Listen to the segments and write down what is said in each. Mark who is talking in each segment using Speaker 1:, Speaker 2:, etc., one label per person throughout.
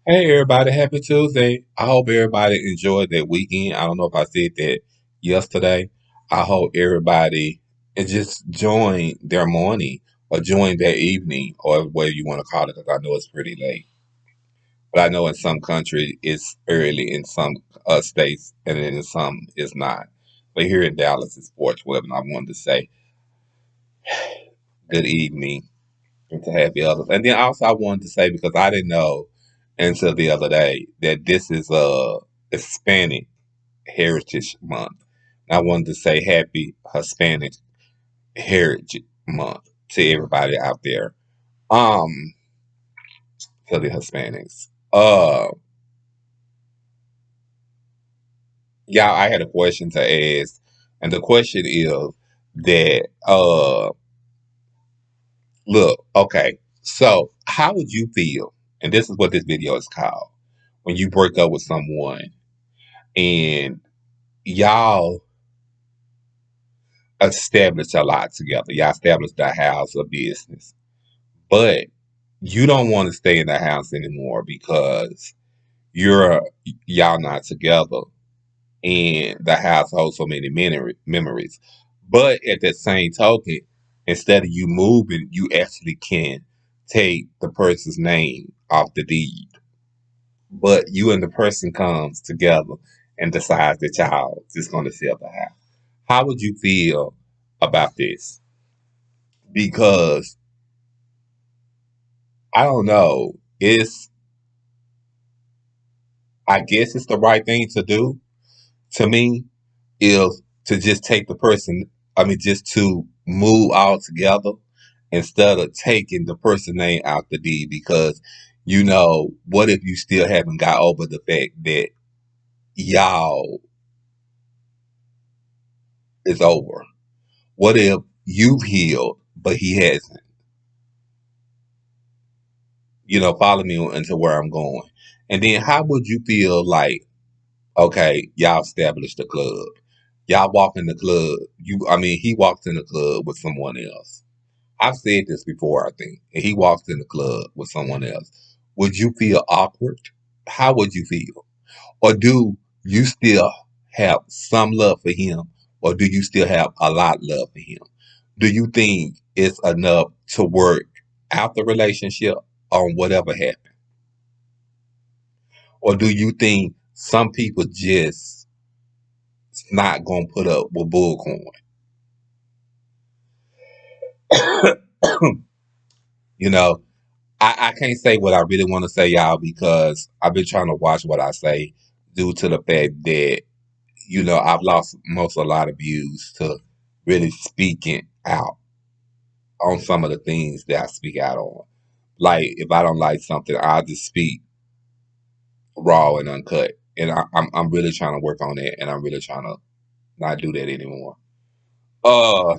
Speaker 1: Hey everybody, happy Tuesday. I hope everybody enjoyed their weekend. I don't know if I said that yesterday. I hope everybody just join their morning or join their evening or whatever you want to call it because I know it's pretty late. But I know in some countries it's early, in some states, and then in some it's not. But here in Dallas it's 4:12 and I wanted to say good evening and to happy others. And then also I wanted to say because I didn't know until the other day that this is a Hispanic Heritage Month. And I wanted to say happy Hispanic Heritage Month to everybody out there. Um, to the Hispanics. Yeah, I had a question to ask, and the question is that look, okay, so how would you feel? And this is what this video is called. When you break up with someone and y'all established a lot together. Y'all established a house, a business. But you don't want to stay in the house anymore because you're y'all not together and the house holds so many memories. But at that same token, instead of you moving, you actually can take the person's name off the deed. But you and the person comes together and decides that y'all just gonna sell the house. How would you feel about this? Because I don't know. I guess it's the right thing to do to me is to just take the person, I mean, just to move all together instead of taking the person name out the deed because, what if you still haven't got over the fact that y'all is over? What if you've healed, but he hasn't? Follow me into where I'm going. And then how would you feel like, okay, y'all established the club. Y'all walk in the club. He walks in the club with someone else. I've said this before, I think. And he walks in the club with someone else. Would you feel awkward? How would you feel? Or do you still have some love for him? Or do you still have a lot of love for him? Do you think it's enough to work out the relationship on whatever happened? Or do you think some people just not gonna put up with bullcorn? you know, I can't say what I really want to say, y'all, because I've been trying to watch what I say due to the fact that, I've lost a lot of views to really speaking out on some of the things that I speak out on. Like, if I don't like something, I'll just speak raw and uncut. And I'm really trying to work on that, and I'm really trying to not do that anymore. Uh,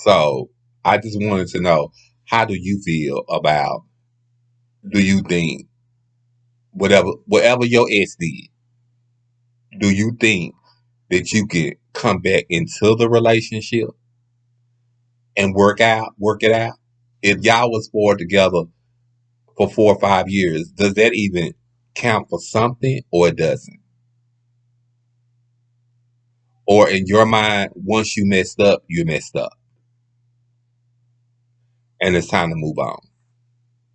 Speaker 1: so I just wanted to know, how do you feel about, do you think whatever your ex did, do you think that you can come back into the relationship and work it out? If y'all was for together for 4 or 5 years, does that even count for something or it doesn't? Or in your mind, once you messed up, you messed up and it's time to move on.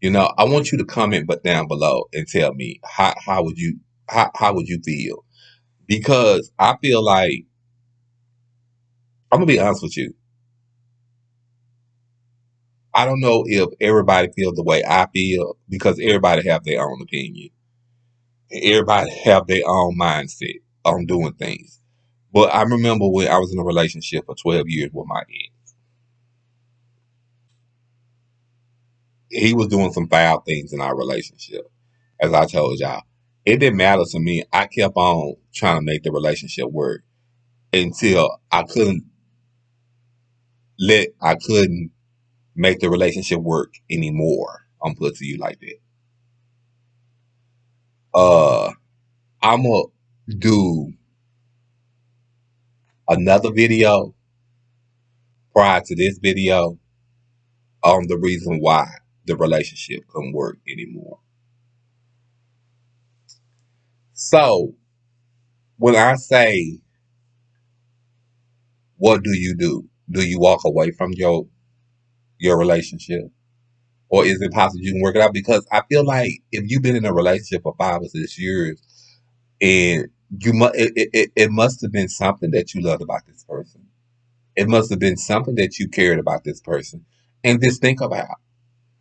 Speaker 1: I want you to comment but down below and tell me how would you feel? Because I feel like, I'm gonna be honest with you. I don't know if everybody feels the way I feel because everybody have their own opinion. Everybody have their own mindset on doing things. But I remember when I was in a relationship for 12 years with my ex. He was doing some foul things in our relationship, as I told y'all. It didn't matter to me. I kept on trying to make the relationship work until I couldn't make the relationship work anymore. I'm put to you like that. Uh I'ma do another video prior to this video on the reason why. the relationship couldn't work anymore. So when I say, what do you do? Do you walk away from your relationship? Or is it possible you can work it out? Because I feel like if you've been in a relationship for 5 or 6 years, and it must have been something that you loved about this person. It must have been something that you cared about this person. And just think about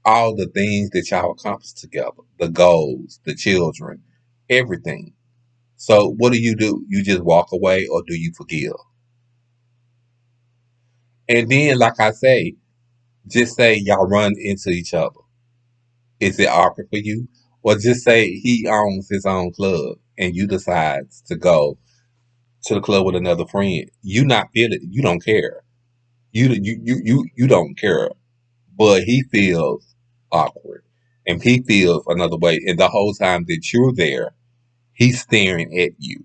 Speaker 1: all the things that y'all accomplished together, the goals, the children, everything. So what do? You just walk away, or do you forgive? And then, like I say, just say y'all run into each other. Is it awkward for you? Or just say he owns his own club and you decide to go to the club with another friend. You not feeling, you don't care. You don't care. But he feels awkward. And he feels another way. And the whole time that you're there, he's staring at you.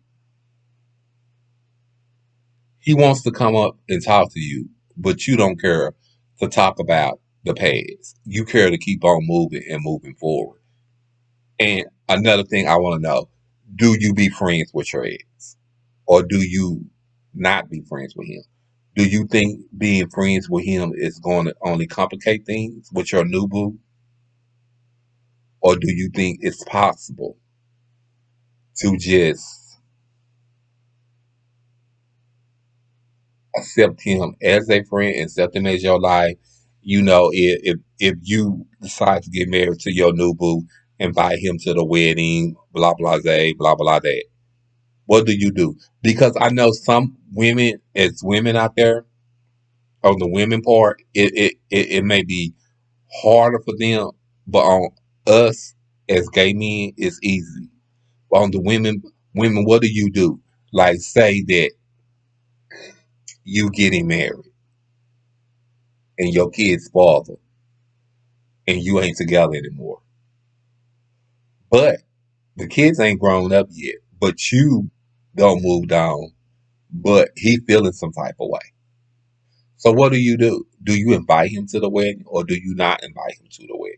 Speaker 1: He wants to come up and talk to you, but you don't care to talk about the past. You care to keep on moving and moving forward. And another thing I want to know, do you be friends with your ex? Or do you not be friends with him? Do you think being friends with him is going to only complicate things with your new boo? Or do you think it's possible to just accept him as a friend, accept him as your life? If you decide to get married to your new boo, invite him to the wedding, blah blah blah blah that. What do you do? Because I know some women, as women out there, on the women part, it may be harder for them, but on us as gay men, it's easy. But on the women, what do you do? Like, say that you getting married and your kid's father, and you ain't together anymore, but the kids ain't grown up yet, but you don't moved on, but he feeling some type of way. So what do you do? Do you invite him to the wedding, or do you not invite him to the wedding?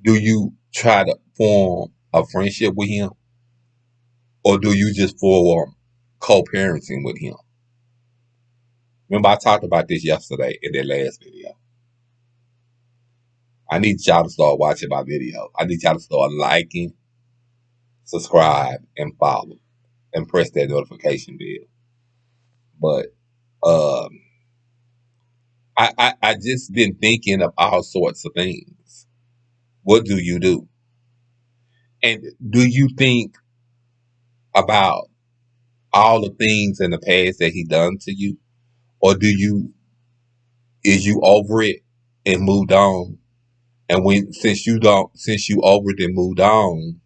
Speaker 1: Do you try to form a friendship with him, or do you just form co-parenting with him? Remember, I talked about this yesterday in that last video. I need y'all to start watching my video. I need y'all to start liking, subscribe, and follow, and press that notification bell. But um, I just been thinking of all sorts of things. What do you do? And do you think about all the things in the past that he done to you, or is you over it and moved on? And when since you over it and moved on,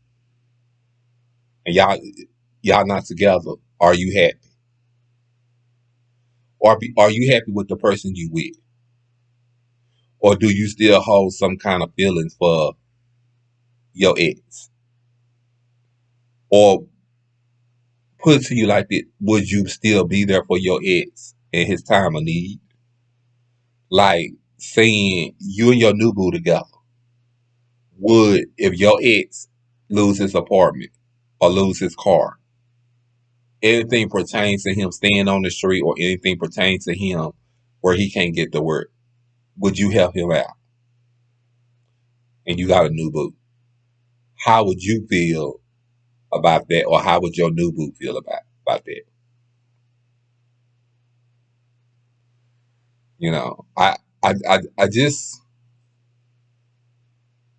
Speaker 1: and y'all not together, are you happy? Or are you happy with the person you with? Or do you still hold some kind of feelings for your ex? Or put it to you like this, would you still be there for your ex in his time of need? Like saying you and your new boo together. Would, if your ex lose his apartment or lose his car, anything pertains to him staying on the street, or anything pertains to him where he can't get to work, would you help him out? And you got a new boo. How would you feel about that? Or how would your new boo feel about that? You know, I just,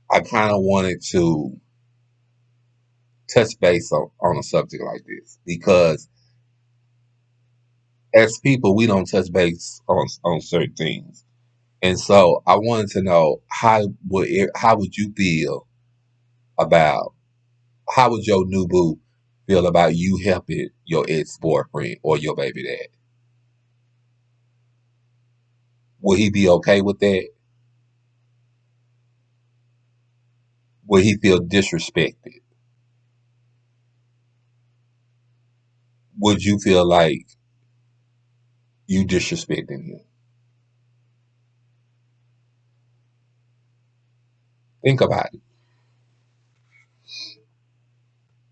Speaker 1: I kind of wanted to touch base on a subject like this, because as people, we don't touch base on certain things. And so I wanted to know, how would you feel about, how would your new boo feel about you helping your ex boyfriend or your baby dad? Would he be okay with that? Would he feel disrespected? Would you feel like you disrespecting him? Think about it.